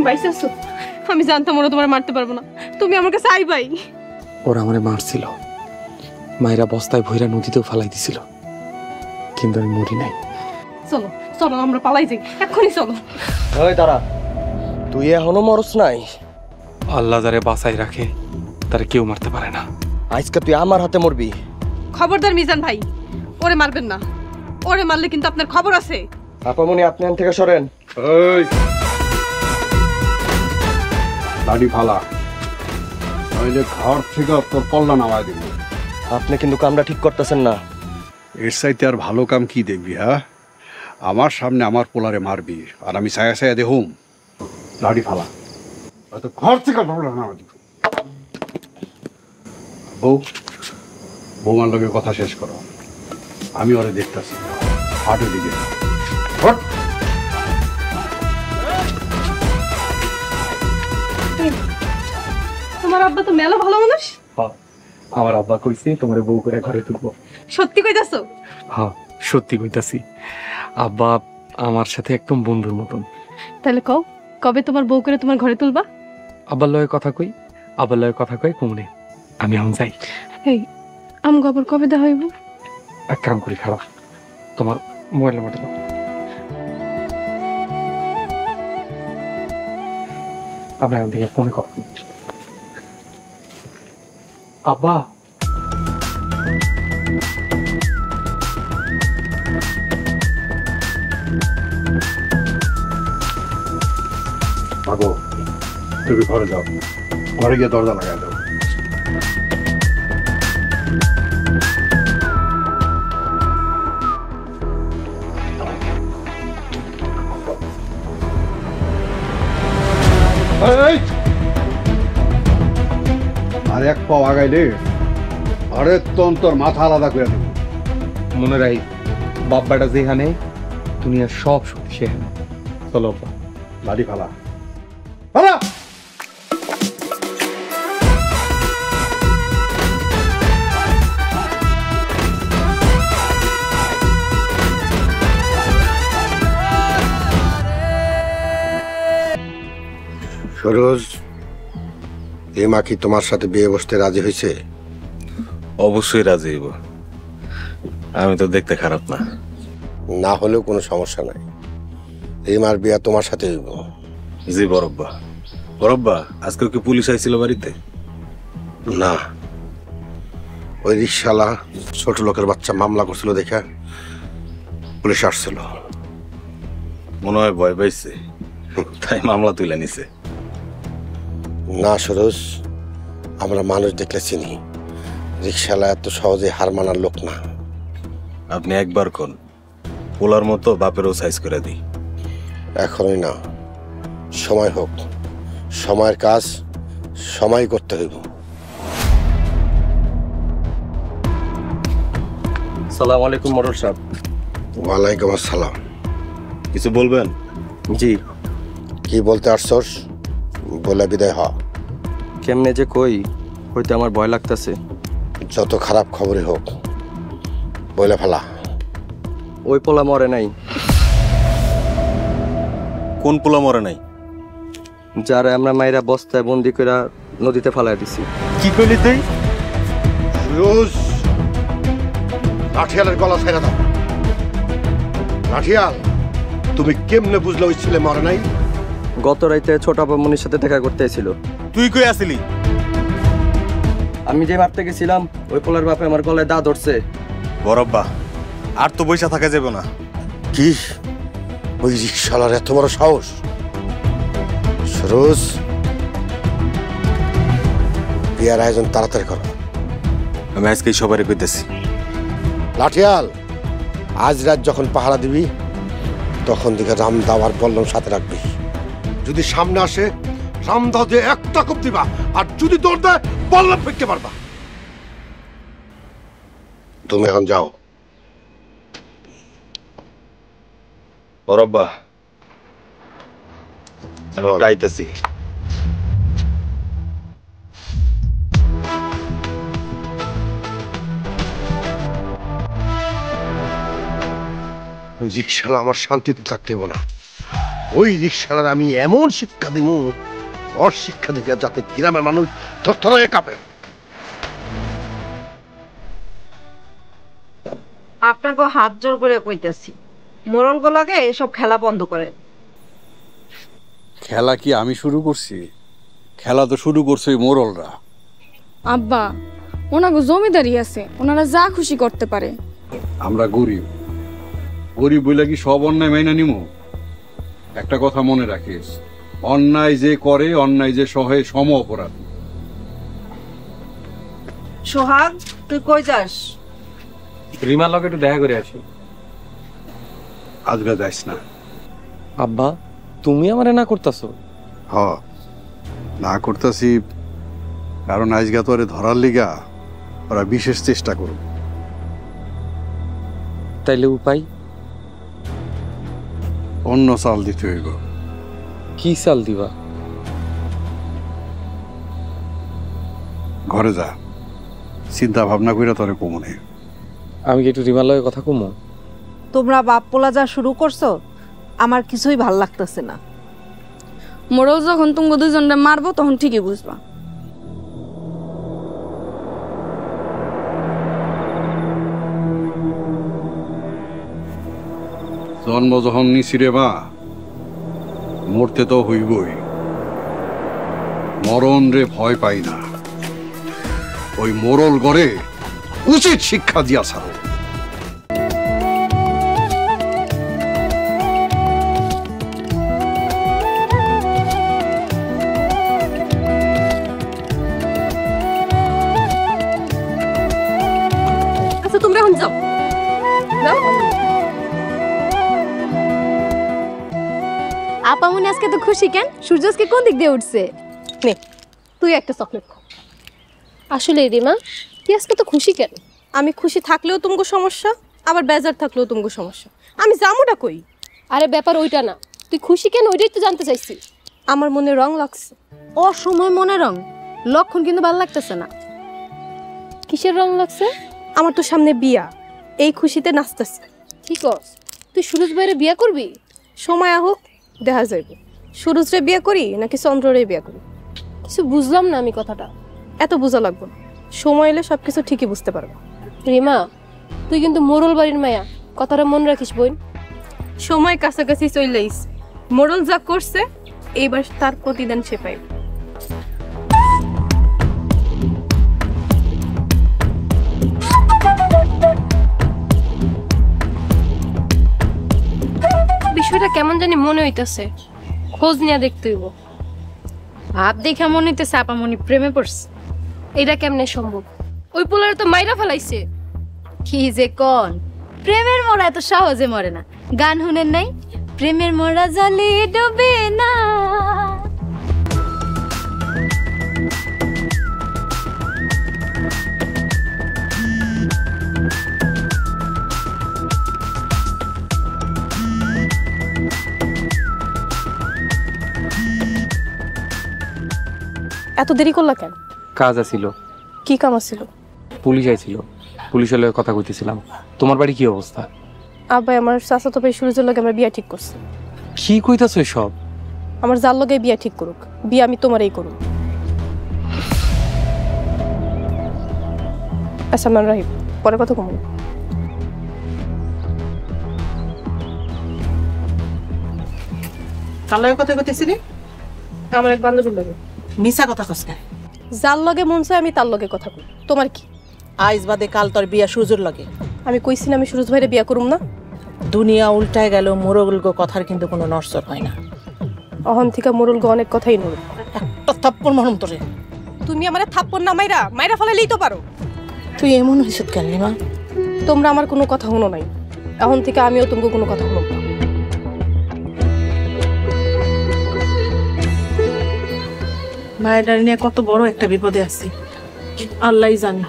বাইসাছো। আমি জানতাম ওরা তোমার মারতে পারবো না, তুমি আমার কাছে আইবাই। ওরা আমারে মারছিল, মায়েরা বস্তায় ভৈরা নদীতেও ফালাই দিছিল, কিন্তু আমি মরি নাই। চলো চলো আমরা পালাই যাই, এক্ষুনি চলো। ওই দাঁড়া, তুই এখনো মরস নাই? আল্লাহ যারে বাঁচাই রাখে তারে কেউ মারতে পারে না। আজকে তুই আমার হাতে মরবি। খবরদার মিজান ভাই, ওরে মারবেন না, ওরে মারলে কিন্তু আপনার খবর আছে। আপামনি আপনি এখান থেকে সরেন। এই দাড়ি ফালা, নইলে ঘর থেকে তোর কল্লা নামায় দিব। আপনি কিন্তু কামটা ঠিক করতেছেন না। এর চাইতে আর ভালো কাম কি দেখবি? হ্যাঁ, আমার সামনে আমার পোলারে মারবি আর আমি ছায়া ছায়া দেহুম। দাড়ি ফালা, হয়তো ঘর থেকে কল্লা নামায় দিব। বউ, বৌমার লগে কথা শেষ করো, আমি ওরে দেখতেছি। হাটের দিকে হট। তোমার আব্বা তো মেলা ভালো মানুষ। আমার আব্বা কইছে তোমার বউ করে ঘরে তুলবো। সত্যি কইতাছো? হ্যাঁ সত্যি কইতাছি, আব্বা আমার সাথে একদম বন্ধুর মতন। তাহলে কও, কবে তোমার বউ করে তোমার ঘরে তুলবা? আব্বার লয়ে কথা কই, আব্বার লয়ে কথা কই কুমড়ে। আমি এখন যাই। এই আম খবর কবে দেখা হইব? এক কাম করি, খারাপ তোমার মোবাইল নাম্বারটা দাও। আমরা এখন থেকে ফোনে কথা বলি। আব্বা ভাগো, তুমি ঘরে যাও, ঘরে গিয়ে দরজা লাগাই দাও। এই! আর এক পাও আগাইলে ঘরের তোর মাথা আলাদা করে দেবো। মনে রাই, বাব্বাটা যেখানে দুনিয়ার সব শক্তি সেখানে। চলো আব্বা। লাঠি ফালা, ফালা। সরোজ, এ মা কি তোমার সাথে বিয়ে বসতে রাজি হয়েছে? অবশ্যই রাজি হইব, আমি তো দেখতে খারাপ না। না হলেও কোনো সমস্যা নাই, এই মার বিয়া তোমার সাথে হইব। জি বরব্বা। বরব্বা, আজকে কি পুলিশ আইছিল বাড়িতে? না, ওই রিকশালা ছোট লোকের বাচ্চা মামলা করছিল দেখা পুলিশ আসছিল। মনে হয় ভয় পাইছে, তাই মামলা তুলে নিছে। না সরোজ, আমরা মানুষ দেখলে চিনি, রিকশালা এত সহজে হার মানার লোক না। আপনি একবার কোন, পোলার মতো বাপেরও সাইজ করে দিই। এখনই না, সময় হোক, সময়ের কাজ সময় করতে হইব। সালাম আলাইকুম মোড়ল সাহেব। ওয়ালাইকুম আসসালাম। কিছু বলবেন? জি। কি বলতে আসছস? বলে বিদায় হ। কেমনে যে কই, হইতে আমার ভয় লাগতেছে। যত খারাপ খবরই হোক বলে ফেলা। ওই পোলা মরে নাই। কোন পোলা মরে নাই? যারা আমরা মাইরা বস্তায় বন্দি করে নদীতে ফালাই দিছি। কি কইলি তুই? ফিরোজ, লাঠিয়ালের গলা ছেড়ে দাও। লাঠিয়াল, তুমি কেমনে বুঝলে ওই ছেলে মরে নাই? গত রাইতে ছোট আপামনির সাথে দেখা করতে এসেছিল। তুই কই আসিলি? আমি যে মারতে গেছিলাম, ওই পোলার বাপে আমার গলায় দা ধরছে। বরব্বা, আর তো বৈশা থাকা যাবে না। কি ওই রিকশালার এত বড় সাহস? সরোজ, বিয়ার আয়োজন তাড়াতাড়ি করো। আমি আজকেই সবারই কইতেছি। লাঠিয়াল, আজ রাত যখন পাহারা দিবি তখন দিকে রামদাও আর বল্লম সাথে রাখবি। যদি সামনে আসে রামদাও দিয়ে একটা কোপ দিবা, আর যদি দৌড় দেয় বল্লম ফেঁকতে পারবা। তুমি এখন যাও। বরব্বা, আমি আইতেছি। ওই রিকশালা আমার শান্তিতে থাকতে দেব না। ওই রিক্সার আমি এমন শিক্ষা দিব, ওর শিক্ষা দিকে যাতে গ্রামের মানুষ থরথরে কাঁপে। আপনাকে হাত জোর করে কইতেছি, মোরল গুলাকে এসব খেলা বন্ধ করে। খেলা কি আমি শুরু করছি? খেলা তো শুরু করছে ওই মোরলরা। আব্বা, ওনাকে জমিদারি আছে, ওনারা যা খুশি করতে পারে। আমরা গরিব, গরিব বলে কি সব অন্যায় মাইনা নিমু? একটা কথা মনে রাখিস, অন্যায় যে করে, অন্যায় যে সহে, সম অপরাধ। সোহাগ, তুই কই যাস? রিমার লগে একটু দেখা করে আসি। আজকে যাইস না। আব্বা, তুমি আমারে না করতেছো? হ, না করতেছি কারণ আজকে তোরে ধরার লিগা ওরা বিশেষ চেষ্টা করব। তাইলে উপায়? অন্য চাল দিতে হইব। কি চাল দিবা? ঘরে যা, চিন্তা ভাবনা কইরা তোরে কমনে। আমি কি একটু রিমার লগে কথা কমো? তোমরা বাপ পোলা যা শুরু করছো, আমার কিছুই ভাল লাগতেছে না। মোরল যখন তুমি দুজনরে মারবো তখন ঠিকই বুঝবা। জন্ম যখন নিছি রে মা, মরতে তো হইবই। মরণ রে ভয় পাই না, ওই মোরল গড়ে উচিত শিক্ষা দিয়া ছাড়ো। আচ্ছা তোমরা এখন যাও। আপামনি আজকে তো খুশি কেন? সূর্য আজকে কোন দিক দিয়ে উঠছে? নে তুই একটা চকলেট খা। আসলে রিমা, তুই আজকে তো খুশি কেন? আমি খুশি থাকলেও তুমগো সমস্যা, আবার বেজার থাকলেও তুমগো সমস্যা। আমি জামুটা কই? আরে ব্যাপার ওইটা না, তুই খুশি কেন ওইটাই তো জানতে চাইছি। আমার মনে রং লাগছে। অসময় মনে রং, লক্ষণ কিন্তু ভালো লাগতেছে না। কিসের রং লাগছে? আমার তো সামনে বিয়া, এই খুশিতে নাচতেছে। ঠিক আছে, তুই সুরজ ভাইয়ের বিয়ে করবি? সময় হোক, দেখা যাইবে। সুরজরে বিয়ে করি নাকি চন্দ্ররে বিয়ে করি। কিছু বুঝলাম না আমি কথাটা। এত বোঝা লাগবে না, সময় এলে সবকিছু ঠিকই বুঝতে পারবো। রিমা, তুই কিন্তু মোরল বাড়ির মায়া, কথাটা মনে রাখিস বোন। সময় কাছাকাছি চলে আইছে, মোড়ল যা করছে এইবার তার প্রতিদান সে পাইবে। বিষয়টা কেমন জানি মনে হইতেছে, খোঁজ নিয়ে দেখতে হইব। ভাব দেখে মনে হইতেছে আপামনি প্রেমে পড়ছে। এটা কেমনে সম্ভব? ওই পোলারে তো মাইরা ফেলাইছে। কি যে কোন, প্রেমের মোড়া এত সহজে মরে না। গান শুনেন নাই? প্রেমের মোড়া জলে ডুবে না। এত দেরি করলা কেন? কাজ আছিল। কি কাম আছিল? পুলিশ আইছিল, পুলিশের লগে কথা কইতেছিলাম। তোমার বাড়ি কি অবস্থা? আব্বাই আমার চাচাতো ভাই সুরজের লগে আমরা বিয়া ঠিক করছি। কি কইতাছো সব? আমার যার লগে বিয়া ঠিক করুক, বিয়া আমি তোমারই করুক। আচ্ছা মান রাহিব, পরে কথা কমু। কার লগে কথা কইতেছিলি? আমার এক বান্ধবীর লগে। মিছা কথা কস না। যার লগে মন চায় আমি তার লগে কথা কই। তোমার কি? আইজ বাদে কাল তোর বিয়া সুজুর লাগে। আমি কইছি না আমি সুরজ ভাইরে বিয়া করুম না? দুনিয়া উল্টায় গেল, মোরগলগো কথার কিন্তু কোনো নড়চড় হয় না। অহন থেকে মোরল গো অনেক কথাই নড়। একটা থাপ্পড় মারুম তোরে। তুমি আমারে থাপ্পড় না মাইরা মাইরা ফেলাইলেই তো পারো। তুই এমন হইছ কেন রিমা? তোমরা আমার কোনো কথা শুনো নাই, এখন থেকে আমিও তোমাকে কোনো কথা শুনব না। মায়ের নিয়ে কত বড় একটা বিপদে আছি, আল্লাহই জানে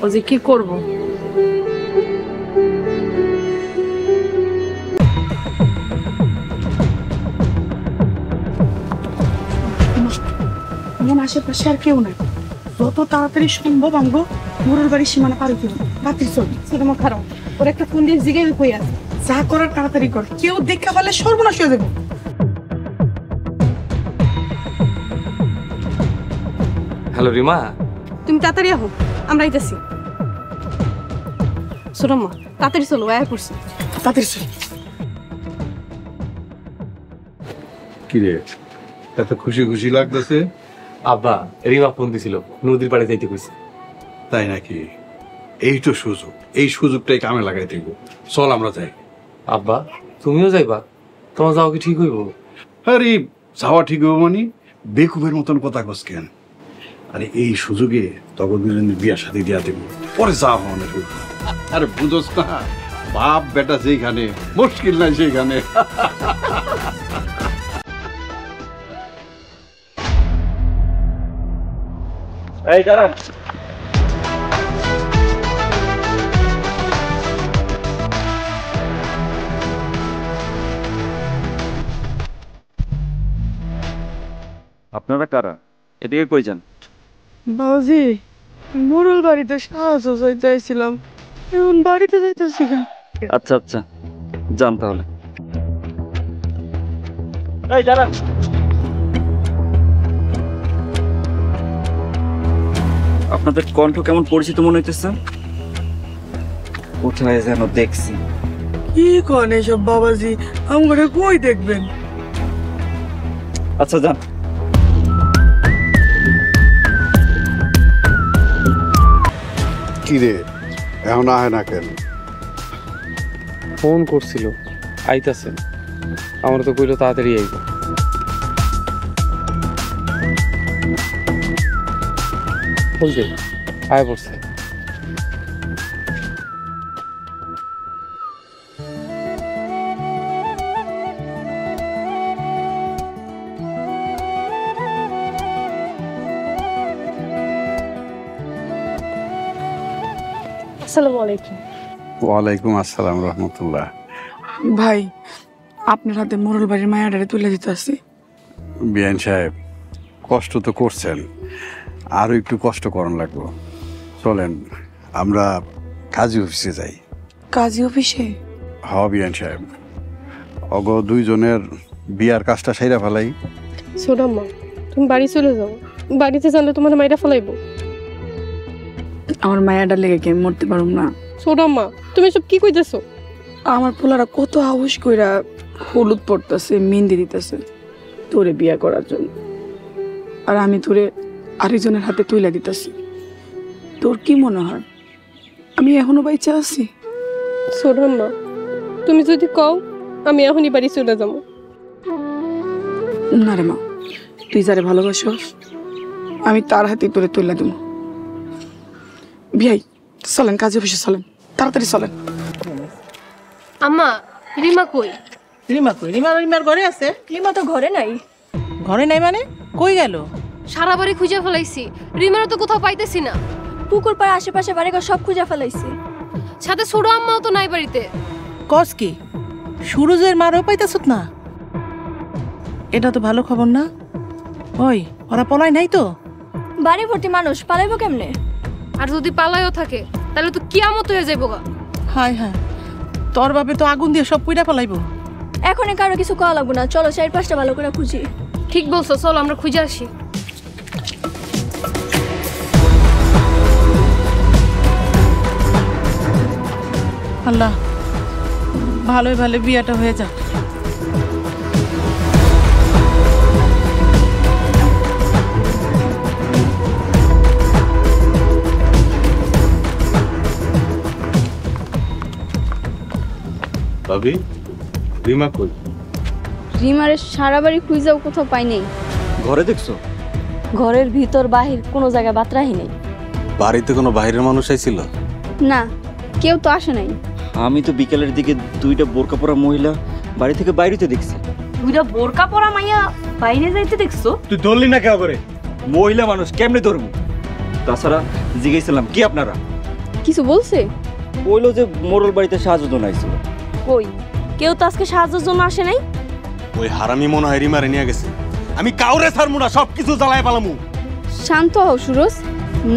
ও যে কি করবো। আমার আশেপাশে আর কেউ নাই, যত তাড়াতাড়ি সম্ভব আমগো মোরল বাড়ির সীমানা পার হইতে হবে। তাড়াতাড়ি চল। সিনেমা খারাপ, ওর একটা ফোন দিয়ে জিগাই কই আছে। যা করার তাড়াতাড়ি কর, কেউ দেখা ফেলে সর্বনাশ হয়ে যাবে। হ্যালো রিমা। তুমি তাড়াতাড়ি আহো, আমরা আইতাছি। ছোটম্মা তাড়াতাড়ি চলো, আয়া পড়ছি। তাড়াতাড়ি চল। কি রে, এত খুশি খুশি লাগতেছে? আব্বা রিমা ফোন দিছিল, নদীর পাড়ে যাইতে কইছে। তাই নাকি? এই তো সুযোগ, এই সুযোগটাই কামে লাগাই দিব। চল আমরা যাই। আব্বা তুমিও যাইবা? তোমার যাওয়া কি ঠিক হইব? আরে যাওয়া ঠিক হইব মানে? বেকুবের মতন কথা কস কেন? আরে এই সুযোগে তখন দুজনের বিয়ার সাথে দিয়া দেব, পরে যা হওয়ার হইব। আরে বুঝোস না, বাপ বেটা যেখানে, মুশকিল নাই সেইখানে। এই দাঁড়ান। আপনারা কারা? এদিকে কই যান? বাবাজি, মোড়ল বাড়িতে সাহায্য চাইছিলাম, এখন বাড়িতে যাইতেছি। আচ্ছা আচ্ছা, যান তাহলে। এই দাঁড়ান। আপনাদের কণ্ঠ কেমন পরিচিত মনে হইতেছে? কোথায় যেন দেখছি। কি কন এসব বাবাজি, আমরা কই দেখবেন? আচ্ছা যান। কি রে, এখন আহে না কেন? ফোন করছিল, আইতাছেন। আমার তো কইলো তাড়াতাড়ি আইব। বলছে আয় পড়ছে। আসসালামু আলাইকুম। ওয়ালাইকুম আসসালাম রহমতুল্লাহ। ভাই, আপনার হাতে মোড়ল বাড়ির মায়াডারে তুলে দিতে আসছি। বিয়ান সাহেব, কষ্ট তো করছেন, আরো একটু কষ্ট করন লাগবো। চলেন আমরা কাজী অফিসে যাই। কাজী অফিসে? হ বিয়ান সাহেব, অগ দুইজনের বিয়ার কাজটা সাইরা ফেলাই। ছোটম্মা তুমি বাড়ি চলে যাও, বাড়িতে জানলে তোমার মাইরা ফেলাইবো। আমার মায়াডার লেগে কি আমি মরতে পারুম না? ছোটম্মা তুমি সব কি কইতেছো? আমার পোলারা কত হাউস কইরা হলুদ পড়তেছে, মেহেন্দি দিতেছে তোরে বিয়া করার জন্য, আর আমি তোরে আরেকজনের হাতে তুইলা দিতেছি। তোর কি মনে হয় আমি এখনো বাইচা আছি? ছোটম্মা তুমি যদি কও আমি এখনই বাড়ি চলে যাবো। না রে মা, তুই যারে ভালোবাসস আমি তার হাতে তোরে তুইলা দেবো। ভাই চলেন কাজী অফিসে, চলেন তাড়াতাড়ি চলেন। আম্মা রিমা কই? রিমা কই? রিমার ঘরে আছে। রিমা তো ঘরে নাই। ঘরে নাই মানে কই গেল? সারা বাড়ি খুঁজে ফেলাইছি, রিমারও তো কোথাও পাইতেছি না। পুকুর পাড় আশেপাশে বাড়িঘর সব খুঁজে ফেলাইছি। সাথে ছোট আম্মাও তো নাই বাড়িতে। কস কি সুরজের মারও পাইতেছত না? এটা তো ভালো খবর না। ওই ওরা পলাই নাই তো? বাড়ি ভর্তি মানুষ, পালাইবো কেমনে? আর যদি পালাইও থাকে তাহলে তো কিয়ামত হয়ে যাইব গা। হায় হায়, তোর বাপে তো আগুন দিয়ে সব পুইরা ফেলাইবো। এখন কারো কিছু করা লাগবো না, চলো 4-5টা ভালো করে খুঁজি। ঠিক বলছো, চলো আমরা খুঁজে আসি। আল্লাহ ভালোই ভালো বিয়াটা হয়ে যাক। ভাবি রিমা কই? রিমারে সারা বাড়ি খুঁজাও কোথাও পাই নাই। ঘরে দেখছো? ঘরের ভিতর বাহির কোনো জায়গায় বাতরাহি নেই। বাড়িতে কোনো বাইরের মানুষ আইছিল? না, কেউ তো আসে নাই। আমি তো বিকেলের দিকে দুইটা বোরকা পরা মহিলা বাড়ি থেকে বাইরেতে দেখছি। দুইটা বোরকা পরা মাইয়া বাইরে যাইতে দেখছো? তুই ধরলি না কেউ করে? মহিলা মানুষ কেমনে ধরবো? তাছাড়া জিজ্ঞেসালাম কি আপনারা? কিছু বলছে? বললো যে মোড়ল বাড়িতে সাহায্য জন্য আইছিল। কই কেউ তো আজকে সাহায্যের জন্য আসে নাই। ওই হারামি মনে হয় রিমারে নিয়ে গেছে। আমি কাউরে ছাড়মু না, সবকিছু জ্বালায় পালামু। শান্ত হও সুরজ,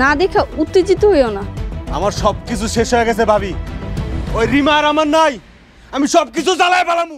না দেখা উত্তেজিত হইও না। আমার সবকিছু শেষ হয়ে গেছে ভাবি, ওই রিমা আর আমার নাই। আমি সবকিছু জ্বালায় পালামু।